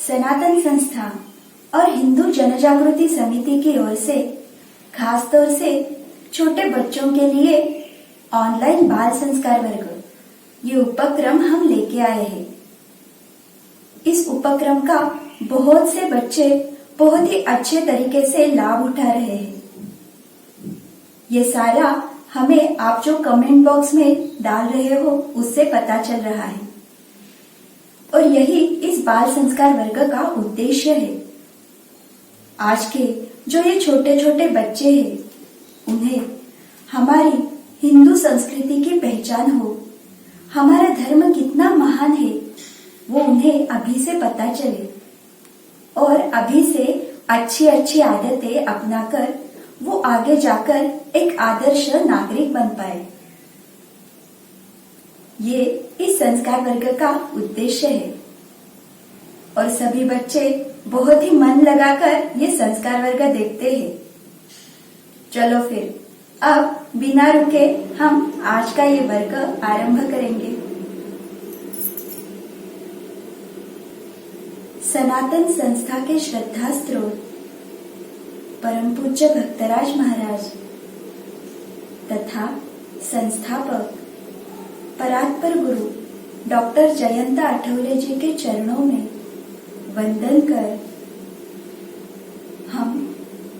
सनातन संस्था और हिंदू जनजागृति समिति की ओर से खास तौर से छोटे बच्चों के लिए ऑनलाइन बाल संस्कार वर्ग ये उपक्रम हम लेके आए हैं। इस उपक्रम का बहुत से बच्चे बहुत ही अच्छे तरीके से लाभ उठा रहे हैं। ये सारा हमें आप जो कमेंट बॉक्स में डाल रहे हो उससे पता चल रहा है और यही इस बाल संस्कार वर्ग का उद्देश्य है। आज के जो ये छोटे छोटे बच्चे हैं उन्हें हमारी हिंदू संस्कृति की पहचान हो, हमारा धर्म कितना महान है वो उन्हें अभी से पता चले और अभी से अच्छी अच्छी आदतें अपनाकर वो आगे जाकर एक आदर्श नागरिक बन पाए। ये इस संस्कार वर्ग का उद्देश्य है और सभी बच्चे बहुत ही मन लगाकर ये संस्कार वर्ग देखते हैं। चलो फिर अब बिना रुके हम आज का ये वर्ग आरंभ करेंगे। सनातन संस्था के श्रद्धा स्रोत परम पूज्य भक्तराज महाराज तथा संस्थापक परात्पर गुरु डॉक्टर जयंत आठवले जी के चरणों में वंदन कर हम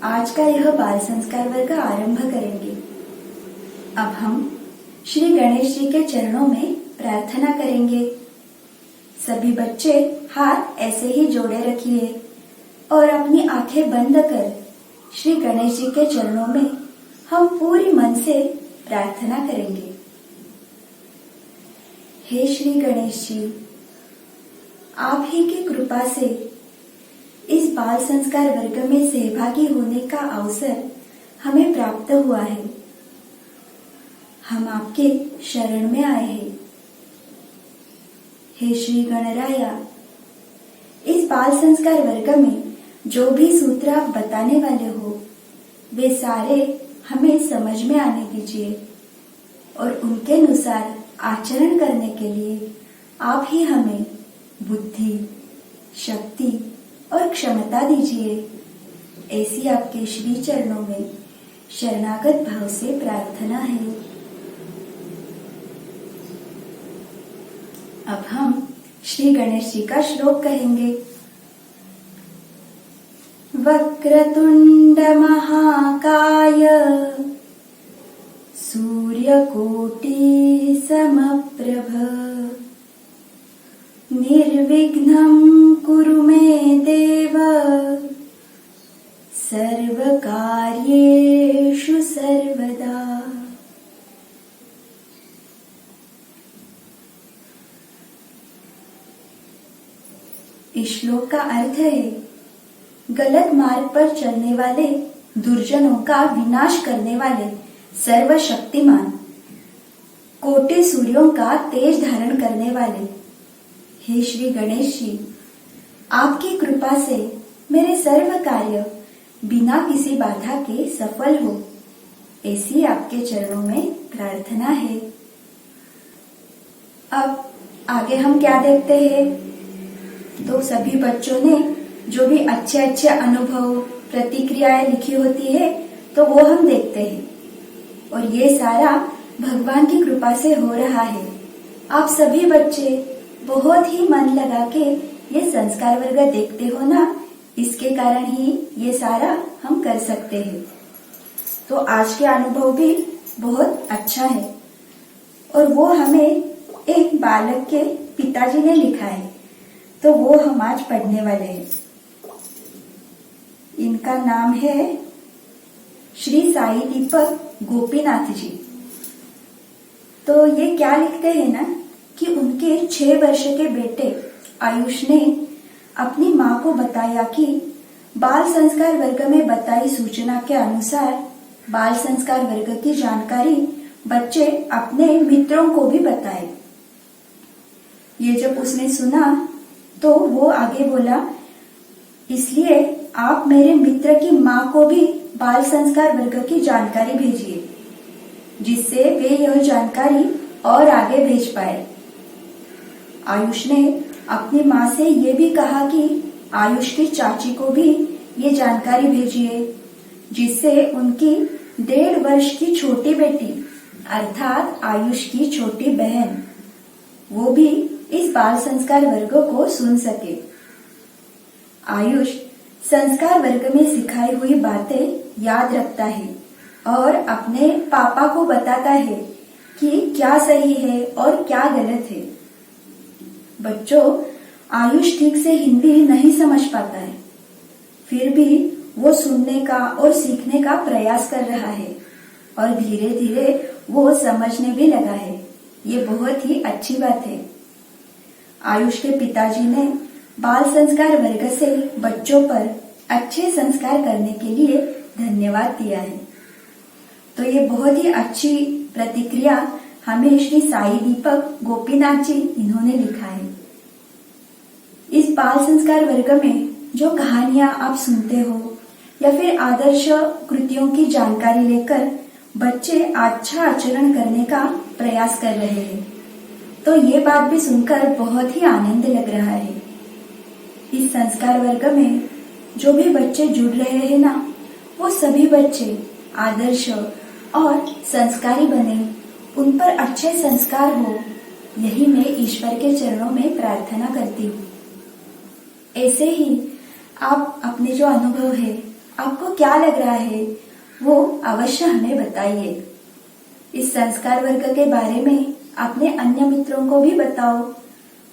आज का यह बाल संस्कार वर्ग आरंभ करेंगे। अब हम श्री गणेश जी के चरणों में प्रार्थना करेंगे। सभी बच्चे हाथ ऐसे ही जोड़े रखिए और अपनी आंखें बंद कर श्री गणेश जी के चरणों में हम पूरी मन से प्रार्थना करेंगे। हे श्री गणेश जी, आप ही की कृपा से इस बाल संस्कार वर्ग में सहभागी होने का अवसर हमें प्राप्त हुआ है। हम आपके शरण में आए हैं। हे श्री गणराया, इस बाल संस्कार वर्ग में जो भी सूत्र आप बताने वाले हो वे सारे हमें समझ में आने दीजिए और उनके अनुसार आचरण करने के लिए आप ही हमें बुद्धि, शक्ति और क्षमता दीजिए। ऐसी आपके श्री चरणों में शरणागत भाव से प्रार्थना है। अब हम श्री गणेश जी का श्लोक कहेंगे। वक्रतुंड महाकाय सूर्यकोटि समप्रभ निर्विघ्नं कुरु मे देव सर्वकार्येषु सर्वदा। इस श्लोक का अर्थ है गलत मार्ग पर चलने वाले दुर्जनों का विनाश करने वाले सर्वशक्तिमान कोटि सूर्यों का तेज धारण करने वाले हे श्री गणेश जी, आपकी कृपा से मेरे सर्व कार्य बिना किसी बाधा के सफल हो, ऐसी आपके चरणों में प्रार्थना है। अब आगे हम क्या देखते हैं? तो सभी बच्चों ने जो भी अच्छे अच्छे अनुभव प्रतिक्रियाएं लिखी होती है तो वो हम देखते हैं और ये सारा भगवान की कृपा से हो रहा है। आप सभी बच्चे बहुत ही मन लगा के ये संस्कार वर्ग देखते हो ना, इसके कारण ही ये सारा हम कर सकते हैं। तो आज के अनुभव भी बहुत अच्छा है और वो हमें एक बालक के पिताजी ने लिखा है, तो वो हम आज पढ़ने वाले हैं। इनका नाम है श्री साई दीपक गोपीनाथ जी। तो ये क्या लिखते हैं ना कि उनके 6 वर्ष के बेटे आयुष ने अपनी माँ को बताया कि बाल संस्कार वर्ग में बताई सूचना के अनुसार बाल संस्कार वर्ग की जानकारी बच्चे अपने मित्रों को भी बताए। ये जब उसने सुना तो वो आगे बोला, इसलिए आप मेरे मित्र की माँ को भी बाल संस्कार वर्ग की जानकारी भेजिए, जिससे वे यह जानकारी और आगे भेज पाए। आयुष ने अपनी माँ से ये भी कहा कि आयुष की चाची को भी ये जानकारी भेजिए, जिससे उनकी 1.5 वर्ष की छोटी बेटी अर्थात आयुष की छोटी बहन वो भी इस बाल संस्कार वर्ग को सुन सके। आयुष संस्कार वर्ग में सिखाई हुई बातें याद रखता है और अपने पापा को बताता है कि क्या सही है और क्या गलत है। बच्चों, आयुष ठीक से हिंदी नहीं समझ पाता है, फिर भी वो सुनने का और सीखने का प्रयास कर रहा है और धीरे धीरे वो समझने भी लगा है। ये बहुत ही अच्छी बात है। आयुष के पिताजी ने बाल संस्कार वर्ग से बच्चों पर अच्छे संस्कार करने के लिए धन्यवाद दिया है। तो ये बहुत ही अच्छी प्रतिक्रिया हमें श्री साई दीपक गोपीनाथ जी इन्होंने लिखा है। इस बाल संस्कार वर्ग में जो कहानियां आप सुनते हो या फिर आदर्श कृतियों की जानकारी लेकर बच्चे अच्छा आचरण करने का प्रयास कर रहे हैं, तो ये बात भी सुनकर बहुत ही आनंद लग रहा है। इस संस्कार वर्ग में जो भी बच्चे जुड़ रहे हैं ना, वो सभी बच्चे आदर्श और संस्कारी बने, उन पर अच्छे संस्कार हो, यही मैं ईश्वर के चरणों में प्रार्थना करती हूँ। ऐसे ही आप अपने जो अनुभव है, आपको क्या लग रहा है, वो अवश्य हमें बताइए। इस संस्कार वर्ग के बारे में अपने अन्य मित्रों को भी बताओ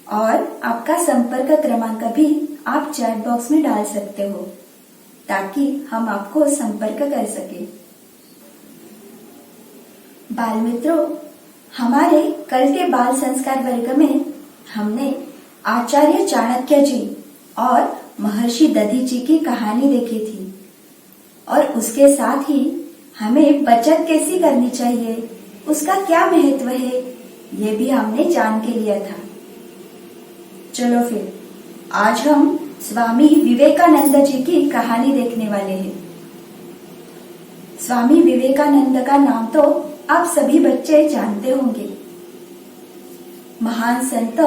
और आपका संपर्क क्रमांक भी आप चैट बॉक्स में डाल सकते हो ताकि हम आपको संपर्क कर सके। बाल मित्रों, हमारे कल के बाल संस्कार वर्ग में हमने आचार्य चाणक्य जी और महर्षि दधी जी की कहानी देखी थी और उसके साथ ही हमें बचत कैसी करनी चाहिए, उसका क्या महत्व है, ये भी हमने जान के लिया था। चलो फिर आज हम स्वामी विवेकानंद जी की कहानी देखने वाले हैं। स्वामी विवेकानंद का नाम तो आप सभी बच्चे जानते होंगे। महान संत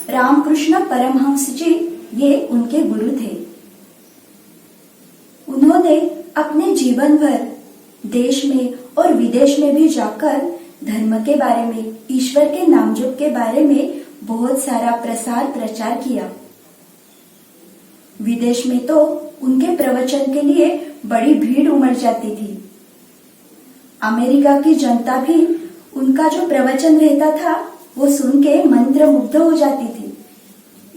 रामकृष्ण परमहंस जी ये उनके गुरु थे। उन्होंने अपने जीवन भर देश में और विदेश में भी जाकर धर्म के बारे में, ईश्वर के नामजप के बारे में बहुत सारा प्रसार प्रचार किया। विदेश में तो उनके प्रवचन के लिए बड़ी भीड़ उमड़ जाती थी। अमेरिका की जनता भी उनका जो प्रवचन रहता था वो सुन के मंत्रमुग्ध हो जाती थी।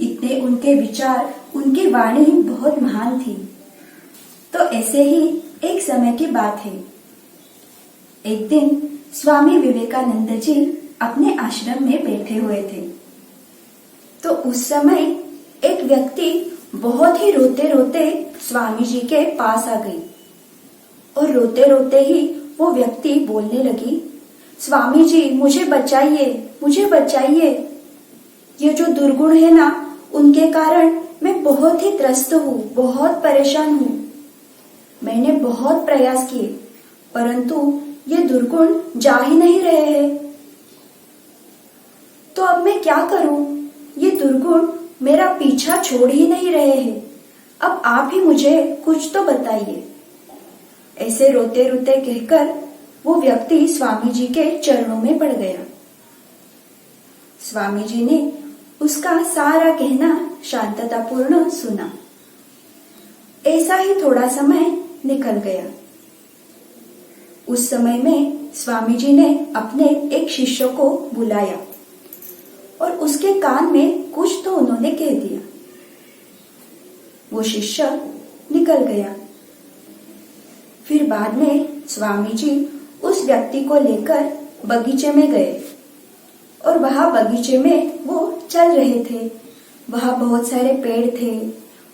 इतने उनके विचार, उनकी वाणी बहुत महान थी। तो ऐसे ही एक समय की बात है। एक दिन स्वामी विवेकानंद जी अपने आश्रम में बैठे हुए थे, तो उस समय एक व्यक्ति बहुत ही रोते रोते स्वामी जी के पास आ गई और रोते रोते ही वो व्यक्ति बोलने लगी, स्वामी जी मुझे बचाइए, मुझे बचाइए। ये जो दुर्गुण है ना, उनके कारण मैं बहुत ही त्रस्त हूँ, बहुत परेशान हूँ। मैंने बहुत प्रयास किए परंतु ये दुर्गुण जा ही नहीं रहे हैं। तो अब मैं क्या करूं? ये दुर्गुण मेरा पीछा छोड़ ही नहीं रहे हैं। अब आप ही मुझे कुछ तो बताइए। ऐसे रोते रोते कहकर वो व्यक्ति स्वामी जी के चरणों में पड़ गया। स्वामी जी ने उसका सारा कहना शांततापूर्ण सुना। ऐसा ही थोड़ा समय निकल गया। उस समय में स्वामी जी ने अपने एक शिष्य को बुलाया और उसके कान में कुछ तो उन्होंने कह दिया। वो शिष्य निकल गया। फिर बाद में स्वामी जी उस व्यक्ति को लेकर बगीचे में गए और वहां बगीचे में वो चल रहे थे। वहां बहुत सारे पेड़ थे,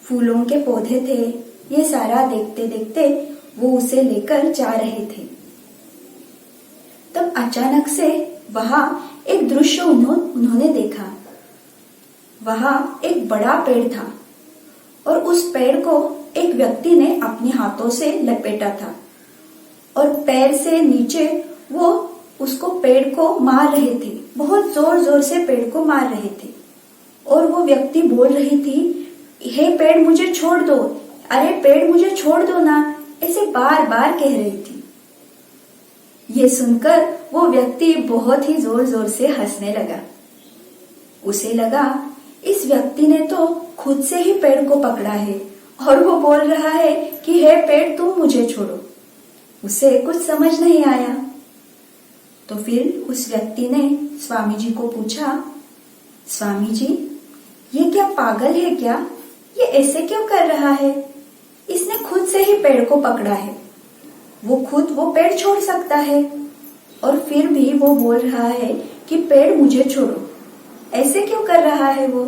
फूलों के पौधे थे। ये सारा देखते देखते वो उसे लेकर जा रहे थे। तब अचानक से वहां एक दृश्य उन्होंने देखा। वहां एक बड़ा पेड़ था और उस पेड़ को एक व्यक्ति ने अपने हाथों से लपेटा था और पैर से नीचे वो उसको पेड़ को मार रहे थे। बहुत जोर जोर से पेड़ को मार रहे थे और वो व्यक्ति बोल रही थी, हे पेड़ मुझे छोड़ दो, अरे पेड़ मुझे छोड़ दो ना, ऐसे बार बार कह रही थी। ये सुनकर वो व्यक्ति बहुत ही जोर जोर से हंसने लगा। उसे लगा इस व्यक्ति ने तो खुद से ही पेड़ को पकड़ा है और वो बोल रहा है कि हे पेड़ तुम मुझे छोड़ो। उसे कुछ समझ नहीं आया। तो फिर उस व्यक्ति ने स्वामी जी को पूछा, स्वामी जी ये क्या पागल है क्या, ये ऐसे क्यों कर रहा है? इसने खुद से ही पेड़ को पकड़ा है, वो खुद वो पेड़ छोड़ सकता है और फिर भी वो बोल रहा है कि पेड़ मुझे छोड़ो, ऐसे क्यों कर रहा है वो?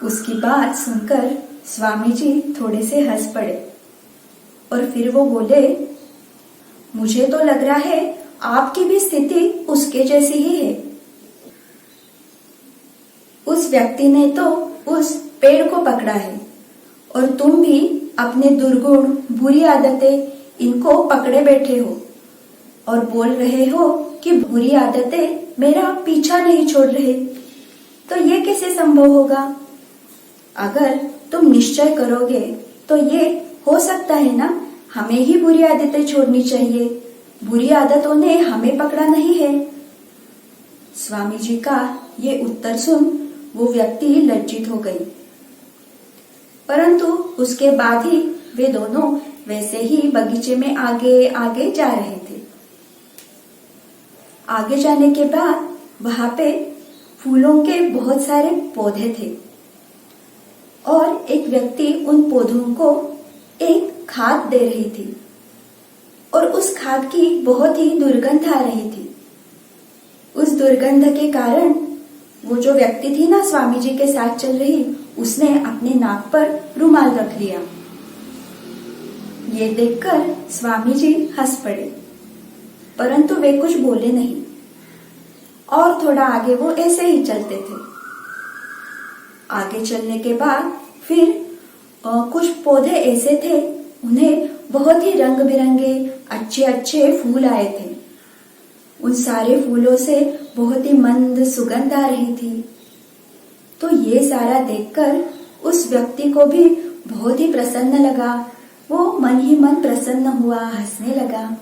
उसकी बात सुनकर स्वामी जी थोड़े से हंस पड़े और फिर वो बोले, मुझे तो लग रहा है आपकी भी स्थिति उसके जैसी ही है। उस व्यक्ति ने तो उस पेड़ को पकड़ा है और तुम भी अपने दुर्गुण, बुरी आदतें इनको पकड़े बैठे हो और बोल रहे हो कि बुरी आदतें मेरा पीछा नहीं छोड़ रहे। तो ये कैसे संभव होगा? अगर तुम निश्चय करोगे तो ये हो सकता है ना, हमें ही बुरी आदतें छोड़नी चाहिए, बुरी आदतों ने हमें पकड़ा नहीं है। स्वामी जी का ये उत्तर सुन वो व्यक्ति लज्जित हो गई, परंतु उसके बाद ही वे दोनों वैसे ही बगीचे में आगे आगे जा रहे थे। आगे जाने के बाद वहां पे फूलों के बहुत सारे पौधे थे और एक व्यक्ति उन पौधों को एक खाद दे रही थी और उस खाद की बहुत ही दुर्गंध आ रही थी। उस दुर्गंध के कारण वो जो व्यक्ति थी ना स्वामी जी के साथ चल रही, उसने अपने नाक पर रुमाल रख लिया। ये देखकर स्वामी जी हंस पड़े, परंतु वे कुछ बोले नहीं और थोड़ा आगे वो ऐसे ही चलते थे। आगे चलने के बाद फिर कुछ पौधे ऐसे थे, उन्हें बहुत ही रंग बिरंगे अच्छे अच्छे फूल आए थे। उन सारे फूलों से बहुत ही मंद सुगंध आ रही थी। तो ये सारा देखकर उस व्यक्ति को भी बहुत ही प्रसन्न लगा, वो मन ही मन प्रसन्न हुआ, हंसने लगा।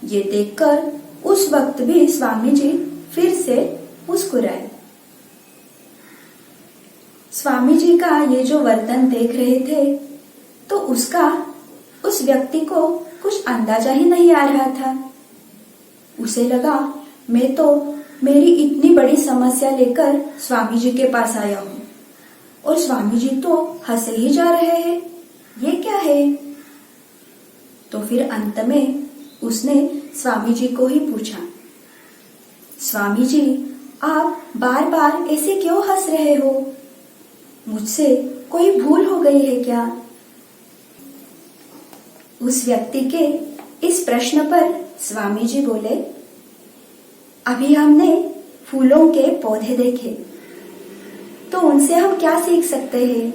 ये देखकर उस वक्त भी स्वामी जी फिर से मुस्कुराए। स्वामी जी का ये जो वर्तन देख रहे थे तो उसका उस व्यक्ति को कुछ अंदाजा ही नहीं आ रहा था। उसे लगा मैं तो मेरी इतनी बड़ी समस्या लेकर स्वामी जी के पास आया हूँ और स्वामी जी तो हंसे ही जा रहे हैं, ये क्या है? तो फिर अंत में उसने स्वामी जी को ही पूछा, स्वामी जी आप बार बार ऐसे क्यों हंस रहे हो? मुझसे कोई भूल हो गई है क्या? उस व्यक्ति के इस प्रश्न पर स्वामी जी बोले, अभी हमने फूलों के पौधे देखे तो उनसे हम क्या सीख सकते हैं?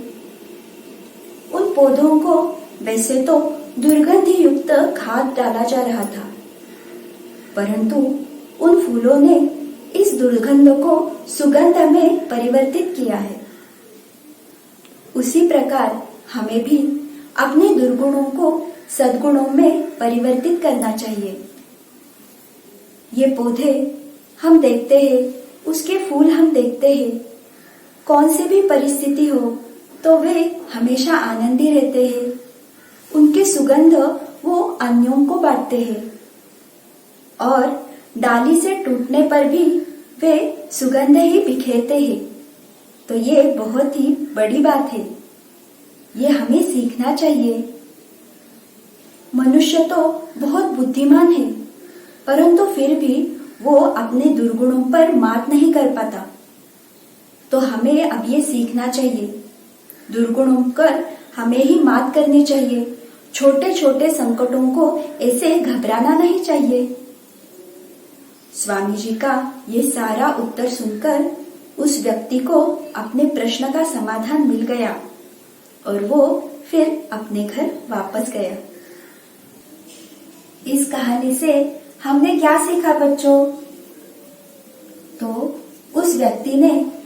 उन पौधों को वैसे तो दुर्गंध युक्त खाद डाला जा रहा था, परंतु उन फूलों ने इस दुर्गंध को सुगंध में परिवर्तित किया है। उसी प्रकार हमें भी अपने दुर्गुणों को सद्गुणों में परिवर्तित करना चाहिए। ये पौधे हम देखते हैं, उसके फूल हम देखते हैं, कौन सी भी परिस्थिति हो तो वे हमेशा आनंदी रहते हैं। उनकी सुगंध वो अन्यों को बांटते हैं और डाली से टूटने पर भी वे सुगंध ही बिखेरते हैं। तो ये बहुत ही बड़ी बात है, ये हमें सीखना चाहिए। मनुष्य तो बहुत बुद्धिमान है, परंतु फिर भी वो अपने दुर्गुणों पर मात नहीं कर पाता। तो हमें अब ये सीखना चाहिए, दुर्गुणों पर हमें ही मात करनी चाहिए। छोटे छोटे संकटों को ऐसे घबराना नहीं चाहिए। स्वामी जी का ये सारा उत्तर सुनकर उस व्यक्ति को अपने प्रश्न का समाधान मिल गया और वो फिर अपने घर वापस गया। इस कहानी से हमने क्या सीखा बच्चों? तो उस व्यक्ति ने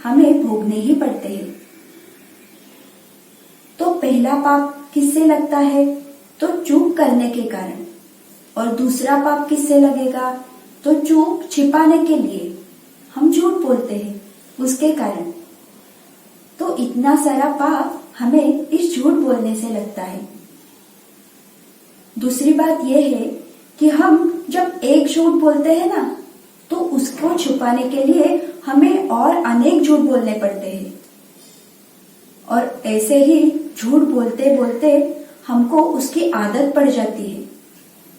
हमें भोगने ही पड़ते हैं। तो पहला पाप किससे लगता है? तो चूक करने के कारण। और दूसरा पाप किससे लगेगा? तो चूक छिपाने के लिए हम झूठ बोलते हैं, उसके कारण। तो इतना सारा पाप हमें इस झूठ बोलने से लगता है। दूसरी बात यह है कि हम जब एक झूठ बोलते हैं ना, तो उसको छुपाने के लिए हमें और अनेक झूठ बोलने पड़ते हैं। और ऐसे ही झूठ बोलते बोलते हमको उसकी आदत पड़ जाती है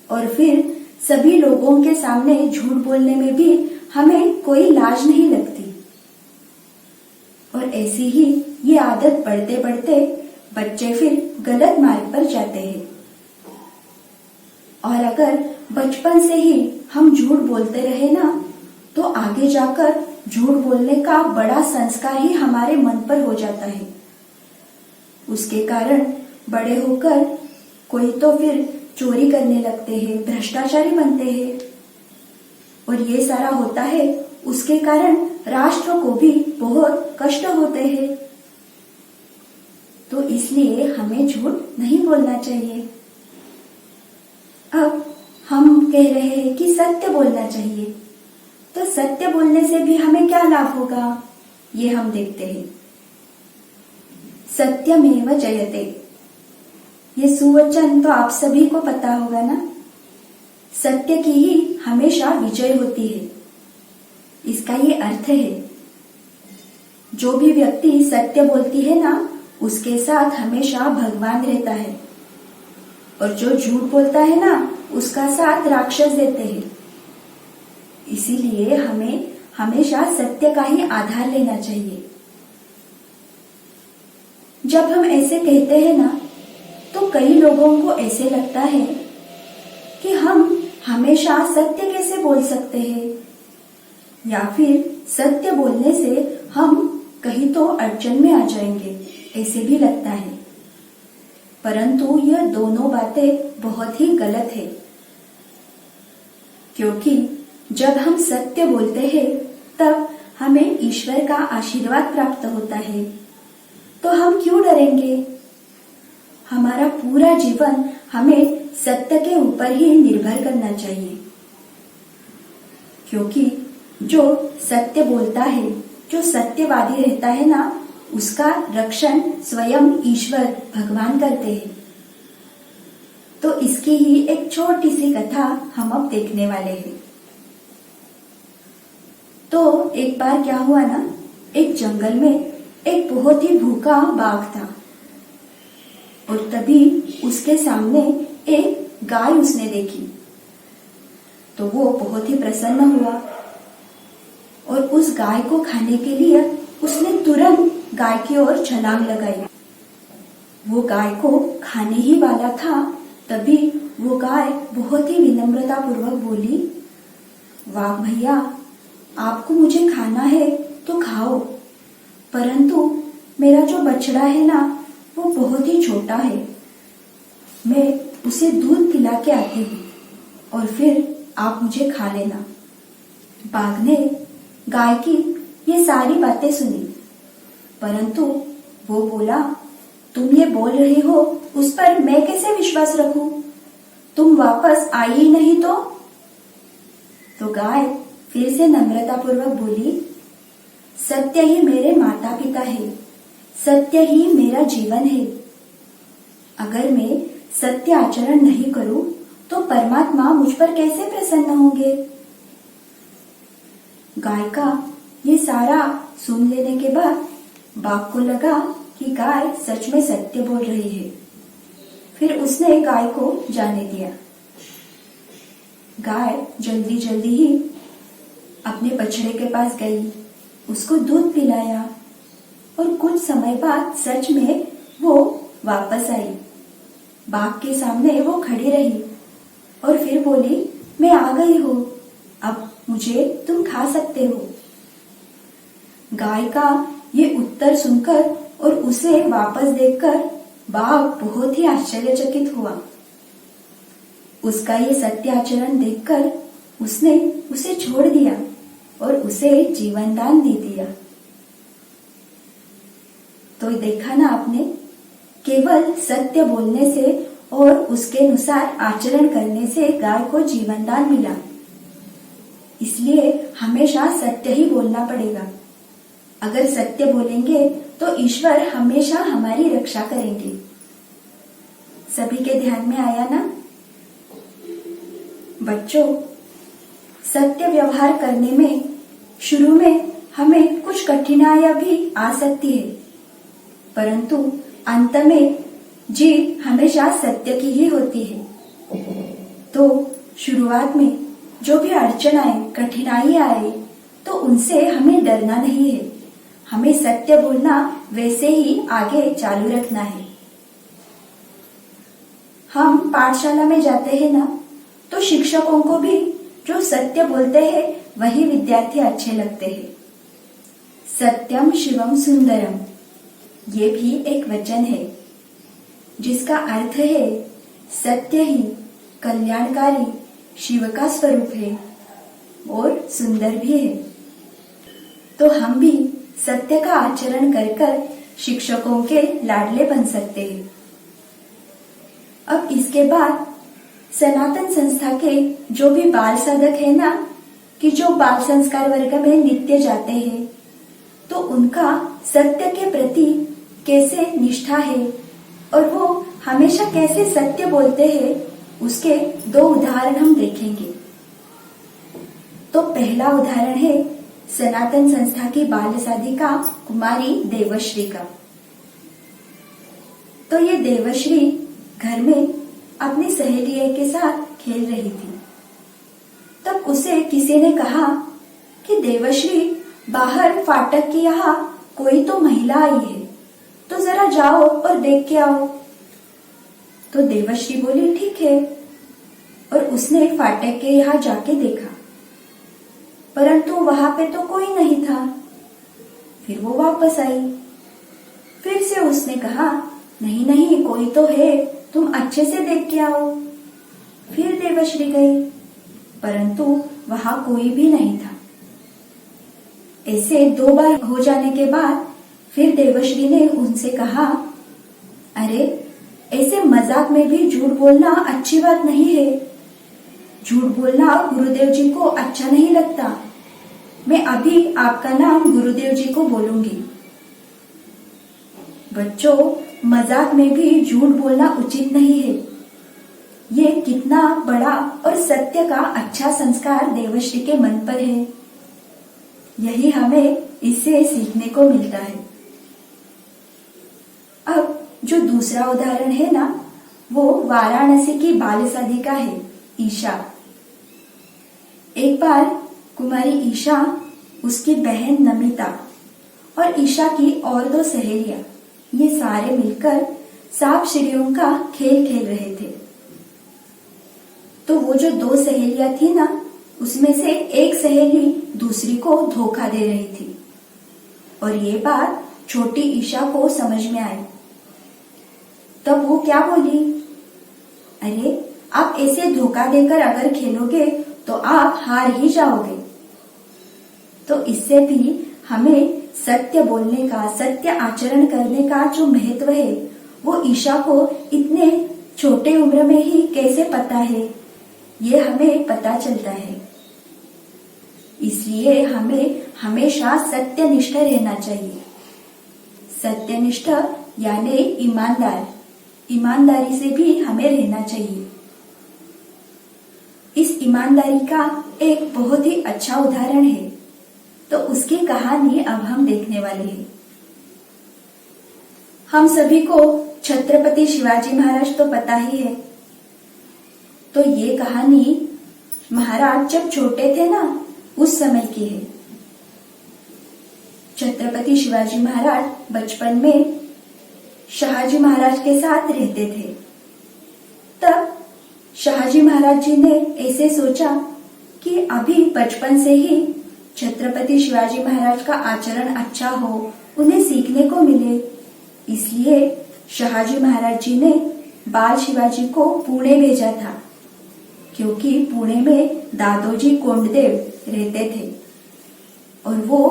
और फिर सभी लोगों के सामने झूठ बोलने में भी हमें कोई लाज नहीं लगती। और ऐसी ही ये आदत बढ़ते बढ़ते बच्चे फिर गलत मार्ग पर जाते हैं। और अगर बचपन से ही हम झूठ बोलते रहे ना, तो आगे जाकर झूठ बोलने का बड़ा संस्कार ही हमारे मन पर हो जाता है। उसके कारण बड़े होकर कोई तो फिर चोरी करने लगते हैं, भ्रष्टाचारी बनते हैं। और ये सारा होता है उसके कारण राष्ट्र को भी बहुत कष्ट होते हैं। तो इसलिए हमें झूठ नहीं बोलना चाहिए। अब हम कह रहे हैं कि सत्य बोलना चाहिए, तो सत्य बोलने से भी हमें क्या लाभ होगा, ये हम देखते हैं। सत्यमेव जयते, ये सुवचन तो आप सभी को पता होगा ना। सत्य की ही हमेशा विजय होती है, इसका ये अर्थ है। जो भी व्यक्ति सत्य बोलती है ना, उसके साथ हमेशा भगवान रहता है। और जो झूठ बोलता है ना, उसका साथ राक्षस देते हैं। इसीलिए हमें हमेशा सत्य का ही आधार लेना चाहिए। जब हम ऐसे कहते हैं ना, तो कई लोगों को ऐसे लगता है कि हम हमेशा सत्य कैसे बोल सकते हैं, या फिर सत्य बोलने से हम कहीं तो अड़चन में आ जाएंगे, ऐसे भी लगता है। परंतु यह दोनों बातें बहुत ही गलत है। क्योंकि जब हम सत्य बोलते हैं, तब हमें ईश्वर का आशीर्वाद प्राप्त होता है। तो हम क्यों डरेंगे? हमारा पूरा जीवन हमें सत्य के ऊपर ही निर्भर करना चाहिए। क्योंकि जो सत्य बोलता है, जो सत्यवादी रहता है ना, उसका रक्षण स्वयं ईश्वर भगवान करते हैं। तो इसकी ही एक छोटी सी कथा हम अब देखने वाले हैं। तो एक बार क्या हुआ ना, एक जंगल में एक बहुत ही भूखा बाघ था। और तभी उसके सामने एक गाय उसने देखी। तो वो बहुत ही प्रसन्न हुआ और उस गाय को खाने के लिए उसने तुरंत गाय की ओर छलांग लगाई। वो गाय को खाने ही वाला था, तभी वो गाय बहुत ही विनम्रता पूर्वक बोली, वाह भैया, आपको मुझे खाना है तो खाओ, परंतु मेरा जो बछड़ा है ना, वो बहुत ही छोटा है। मैं उसे दूध पिला के आती हूँ और फिर आप मुझे खा लेना। बाघ ने गाय की ये सारी बातें सुनी, परंतु वो बोला, तुम ये बोल रही हो, उस पर मैं कैसे विश्वास रखूं? तुम वापस आई ही नहीं तो गाय फिर से नम्रता पूर्वक बोली, सत्य ही मेरे माता पिता है, सत्य ही मेरा जीवन है। अगर मैं सत्य आचरण नहीं करूं, तो परमात्मा मुझ पर कैसे प्रसन्न होंगे? गाय का ये सारा सुन लेने के बाद बाघ को लगा कि गाय सच में सत्य बोल रही है। फिर उसने गाय को जाने दिया। गाय जल्दी जल्दी ही अपने बछड़े के पास गई, उसको दूध पिलाया और कुछ समय बाद सच में वो वापस आई। बाघ के सामने वो खड़ी रही और फिर बोली, मैं आ गई हूँ, अब मुझे तुम खा सकते हो। गाय का ये उत्तर सुनकर और उसे वापस देखकर बाघ बहुत ही आश्चर्यचकित हुआ। उसका ये सत्य आचरण देखकर उसने उसे छोड़ दिया और उसे जीवन दान दे दिया। तो देखा ना आपने, केवल सत्य बोलने से और उसके अनुसार आचरण करने से गाय को जीवन दान मिला। इसलिए हमेशा सत्य ही बोलना पड़ेगा। अगर सत्य बोलेंगे तो ईश्वर हमेशा हमारी रक्षा करेंगे। सभी के ध्यान में आया ना? बच्चों, सत्य व्यवहार करने में शुरू में हमें कुछ कठिनाइयां भी आ सकती है, परंतु अंत में जीत हमेशा सत्य की ही होती है। तो शुरुआत में जो भी अड़चन आए, कठिनाई आए, तो उनसे हमें डरना नहीं है। हमें सत्य बोलना वैसे ही आगे चालू रखना है। हम पाठशाला में जाते हैं ना, तो शिक्षकों को भी जो सत्य बोलते हैं वही विद्यार्थी अच्छे लगते हैं। सत्यम शिवम सुंदरम, ये भी एक वचन है जिसका अर्थ है सत्य ही कल्याणकारी शिव का स्वरूप है और सुंदर भी है। तो हम भी सत्य का आचरण कर कर शिक्षकों के लाडले बन सकते हैं। अब इसके बाद सनातन संस्था के जो भी बाल साधक है ना, कि जो बाल संस्कार वर्ग में नित्य जाते हैं, तो उनका सत्य के प्रति कैसे निष्ठा है और वो हमेशा कैसे सत्य बोलते हैं, उसके 2 उदाहरण हम देखेंगे। तो पहला उदाहरण है सनातन संस्था की बाल साधिका कुमारी देवश्री का। तो ये देवश्री घर में अपनी सहेली के साथ खेल रही थी। तब उसे किसी ने कहा कि देवश्री, बाहर फाटक के यहाँ कोई तो महिला आई है, तो जरा जाओ और देख के आओ। तो देवश्री बोली ठीक है, और उसने फाटक के यहाँ जाके देखा, परंतु वहां पे तो कोई नहीं था। फिर वो वापस आई। फिर से उसने कहा नहीं नहीं, कोई तो है, तुम अच्छे से देख के आओ। फिर देवश्री गई, परंतु वहां कोई भी नहीं था। ऐसे 2 बार हो जाने के बाद फिर देवश्री ने उनसे कहा, अरे ऐसे मजाक में भी झूठ बोलना अच्छी बात नहीं है। झूठ बोलना गुरुदेव जी को अच्छा नहीं लगता। मैं अभी आपका नाम गुरुदेव जी को बोलूंगी। बच्चों, मजाक में भी झूठ बोलना उचित नहीं है। ये कितना बड़ा और सत्य का अच्छा संस्कार देवश्री के मन पर है। यही हमें इससे सीखने को मिलता है। अब जो दूसरा उदाहरण है ना, वो वाराणसी की बाल साधिका है ईशा। एक बार कुमारी ईशा, उसकी बहन नमिता और ईशा की और 2 सहेलियां, ये सारे मिलकर सांप सीढ़ियों का खेल खेल रहे थे। तो वो जो 2 सहेलियां थी ना, उसमें से एक सहेली दूसरी को धोखा दे रही थी, और ये बात छोटी ईशा को समझ में आई। तब वो क्या बोली, अरे आप ऐसे धोखा देकर अगर खेलोगे तो आप हार ही जाओगे। तो इससे भी हमें सत्य बोलने का, सत्य आचरण करने का जो महत्व है, वो ईशा को इतने छोटे उम्र में ही कैसे पता है, ये हमें पता चलता है। इसलिए हमें हमेशा सत्यनिष्ठ रहना चाहिए। सत्यनिष्ठ यानी ईमानदार, ईमानदारी से भी हमें रहना चाहिए। इस ईमानदारी का एक बहुत ही अच्छा उदाहरण है, तो उसकी कहानी अब हम देखने वाले हैं। हम सभी को छत्रपति शिवाजी महाराज तो पता ही है। तो ये कहानी महाराज जब छोटे थे ना, उस समय की है। छत्रपति शिवाजी महाराज बचपन में शहाजी महाराज के साथ रहते थे। तब शहाजी महाराज जी ने ऐसे सोचा कि अभी बचपन से ही छत्रपति शिवाजी महाराज का आचरण अच्छा हो, उन्हें सीखने को मिले। इसलिए शहाजी महाराज जी ने बाल शिवाजी को पुणे भेजा था, क्योंकि पुणे में दादोजी कोंडदेव रहते थे और वो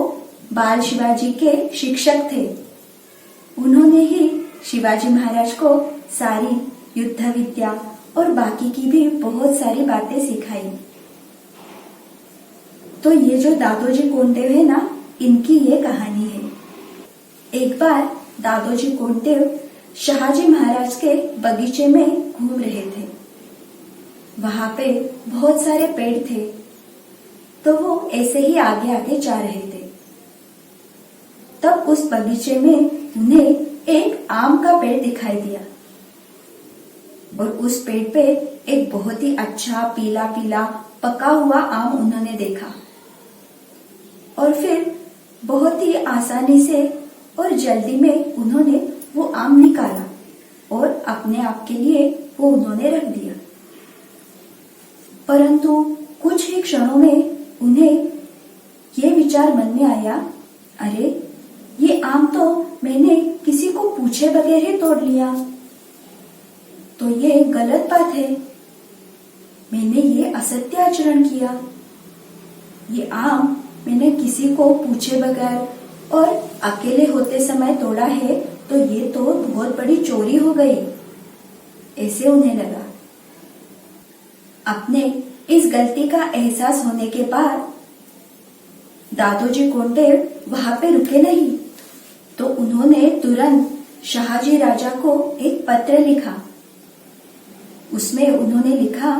बाल शिवाजी के शिक्षक थे। उन्होंने ही शिवाजी महाराज को सारी युद्ध विद्या और बाकी की भी बहुत सारी बातें सिखाई। तो ये जो दादोजी कोंडदेव है ना, इनकी ये कहानी है। एक बार दादोजी कोंडदेव शहाजी महाराज के बगीचे में घूम रहे थे। वहां पे बहुत सारे पेड़ थे, तो वो ऐसे ही आगे आगे जा रहे थे। तब उस बगीचे में उन्हें एक आम का पेड़ दिखाई दिया और उस पेड़ पे एक बहुत ही अच्छा पीला पीला पका हुआ आम उन्होंने देखा और फिर बहुत ही आसानी से और जल्दी में उन्होंने वो आम निकाला और अपने आप के लिए वो उन्होंने रख दिया। परंतु कुछ ही क्षणों में उन्हें ये विचार मन में आया, अरे ये आम तो मैंने किसी को पूछे बगैर ही तोड़ लिया, तो ये गलत बात है। मैंने ये असत्य आचरण किया। ये आम मैंने किसी को पूछे बगैर और अकेले होते समय तोड़ा है, तो ये तो बहुत बड़ी चोरी हो गई, ऐसे उन्हें लगा। अपने इस गलती का एहसास होने के बाद दादोजी कोंडदेव वहां पे रुके नहीं, तो उन्होंने तुरंत शहाजी राजा को एक पत्र लिखा। उसमें उन्होंने लिखा,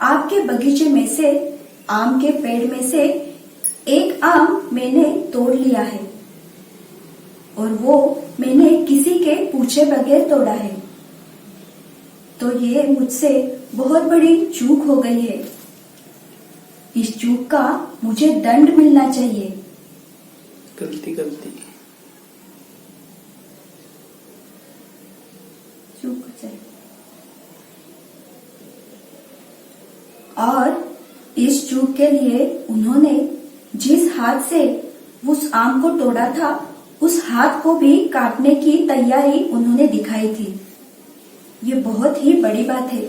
आपके बगीचे में से आम के पेड़ में से एक आम मैंने तोड़ लिया है और वो मैंने किसी के पूछे बगैर तोड़ा है, तो ये मुझसे बहुत बड़ी चूक हो गई है। इस चूक का मुझे दंड मिलना चाहिए। गलती चूक चाहिए। और इस चूक के लिए उन्होंने जिस हाथ से उस आम को तोड़ा था, उस हाथ को भी काटने की तैयारी उन्होंने दिखाई थी। ये बहुत ही बड़ी बात है।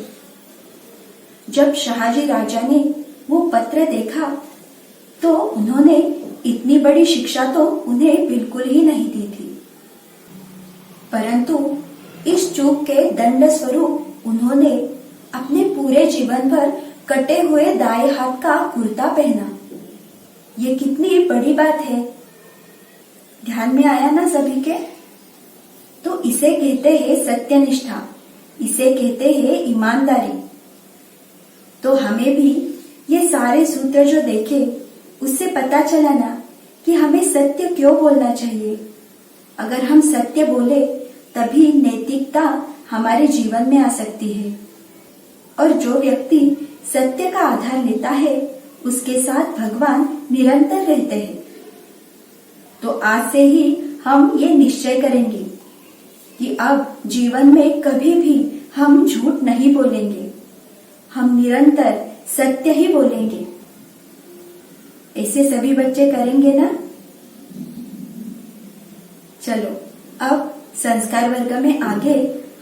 जब शहाजी राजा ने वो पत्र देखा, तो उन्होंने इतनी बड़ी शिक्षा तो उन्हें बिल्कुल ही नहीं दी थी, परंतु इस चूक के दंड स्वरूप उन्होंने अपने पूरे जीवन भर कटे हुए दाएं हाथ का कुर्ता पहना। ये कितनी बड़ी बात है, ध्यान में आया ना सभी के? तो इसे कहते हैं सत्यनिष्ठा, इसे कहते हैं ईमानदारी। तो हमें भी ये सारे सूत्र जो देखे, उससे पता चला ना कि हमें सत्य क्यों बोलना चाहिए। अगर हम सत्य बोले तभी नैतिकता हमारे जीवन में आ सकती है, और जो व्यक्ति सत्य का आधार लेता है, उसके साथ भगवान निरंतर रहते हैं। तो आज से ही हम ये निश्चय करेंगे कि अब जीवन में कभी भी हम झूठ नहीं बोलेंगे, हम निरंतर सत्य ही बोलेंगे। ऐसे सभी बच्चे करेंगे ना? चलो अब संस्कार वर्ग में आगे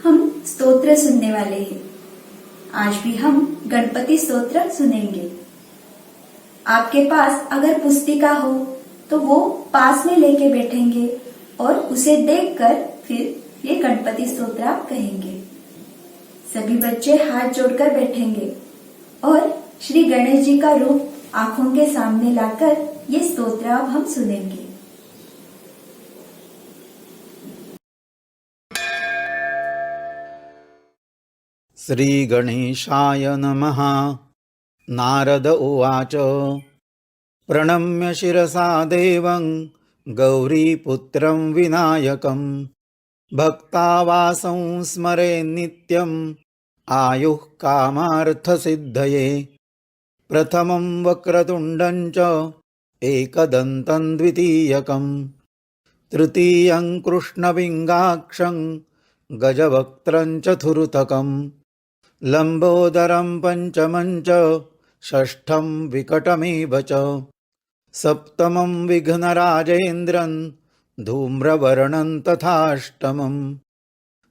हम स्तोत्र सुनने वाले हैं। आज भी हम गणपति स्तोत्र सुनेंगे। आपके पास अगर पुस्तिका हो तो वो पास में लेके बैठेंगे और उसे देखकर फिर ये गणपति स्तोत्र आप कहेंगे। सभी बच्चे हाथ जोड़कर बैठेंगे और श्री गणेश जी का रूप आंखों के सामने लाकर ये स्तोत्र अब हम सुनेंगे। श्री गणेशाय नमः। नारद उवाच प्रणम्य शिरसा देवं गौरीपुत्रं विनायकं भक्तावासं स्मरे नित्यं आयुः कामार्थसिद्धये। प्रथमं वक्रतुण्डं च एकदन्तं द्वितीयकं तृतीयं कृष्णविङ्गाक्षं गजवक्त्रं चतुर्थकं लम्बोदरं पंचमं च षष्ठं विकटमेव च सप्तमं विघ्नराजेन्द्रं धूम्रवर्णं तथाष्टमं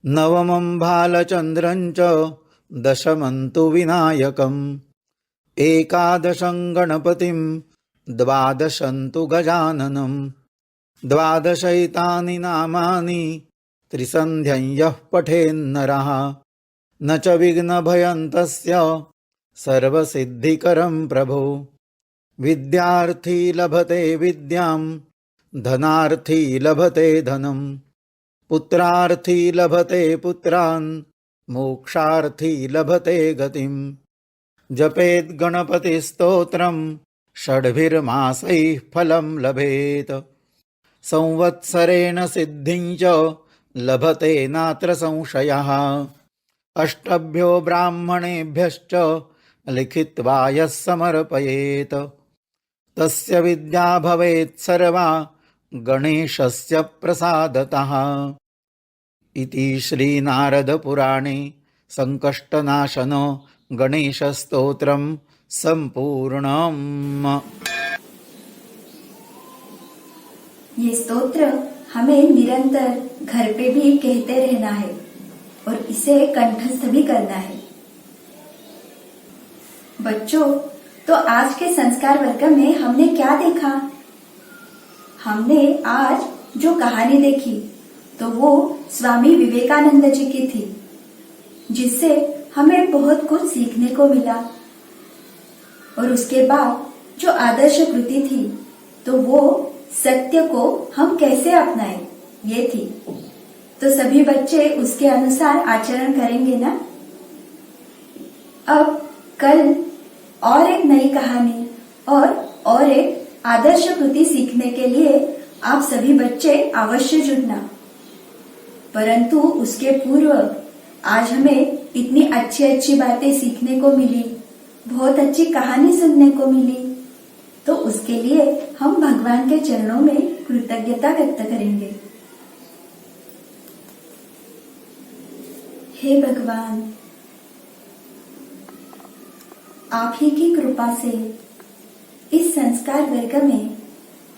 नवमं भालचन्द्रं च दशमं तु विनायकम् एकादशं गणपतिं द्वादशं तु गजाननं द्वादशैतानि नामानि त्रिसन्ध्यं यः पठेन्नरः न च विघ्नभयं तस्य सर्वसिद्धिकरं प्रभो। विद्यार्थी लभते विद्यां धनार्थी लभते धनं पुत्रार्थी लभते पुत्रान् मोक्षार्थी लभते गतिं। जपेत् गणपतिस्तोत्रं षड्भिर्मासैः फलं लभेत संवत्सरेण सिद्धिं च लभते नात्र संशयः। अष्टभ्यो ब्राह्मणेभ्यश्च लिखित्वा यः समर्पयेत् तस्य विद्या भवेत् सर्वा गणेशस्य प्रसादतः। इति श्रीनारदपुराणे संकष्टनाशन गणेशस्तोत्रं संपूर्णम्। ये स्तोत्र हमें निरंतर घर पे भी कहते रहना है और इसे कंठस्थ भी करना है। बच्चों, तो आज के संस्कार वर्ग में हमने क्या देखा? हमने आज जो कहानी देखी तो वो स्वामी विवेकानंद जी की थी, जिससे हमें बहुत कुछ सीखने को मिला। और उसके बाद जो आदर्श कृति थी तो वो सत्य को हम कैसे अपनाएं, ये थी। तो सभी बच्चे उसके अनुसार आचरण करेंगे ना? अब कल और एक नई कहानी और एक आदर्श कृति सीखने के लिए आप सभी बच्चे अवश्य जुड़ना। परंतु उसके पूर्व आज हमें इतनी अच्छी अच्छी बातें सीखने को मिली, बहुत अच्छी कहानी सुनने को मिली, तो उसके लिए हम भगवान के चरणों में कृतज्ञता व्यक्त करेंगे। हे भगवान, आप ही की कृपा से इस संस्कार वर्ग में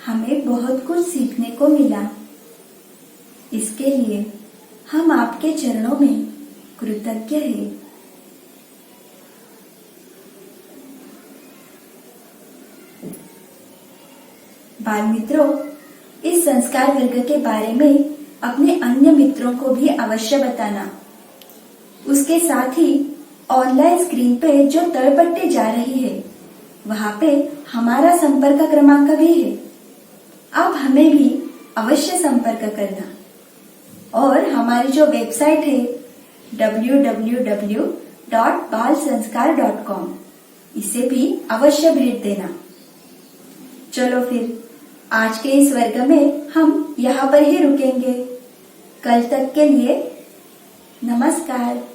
हमें बहुत कुछ सीखने को मिला। इसके लिए हम आपके चरणों में कृतज्ञ हैं। बाल मित्रों, इस संस्कार वर्ग के बारे में अपने अन्य मित्रों को भी अवश्य बताना। उसके साथ ही ऑनलाइन स्क्रीन पे जो तड़पट्टी जा रही है वहां पे हमारा संपर्क क्रमांक भी है। आप हमें भी अवश्य संपर्क करना और हमारी जो वेबसाइट है www.balsanskar.com इसे भी अवश्य भेज देना। चलो फिर आज के इस वर्ग में हम यहाँ पर ही रुकेंगे। कल तक के लिए नमस्कार।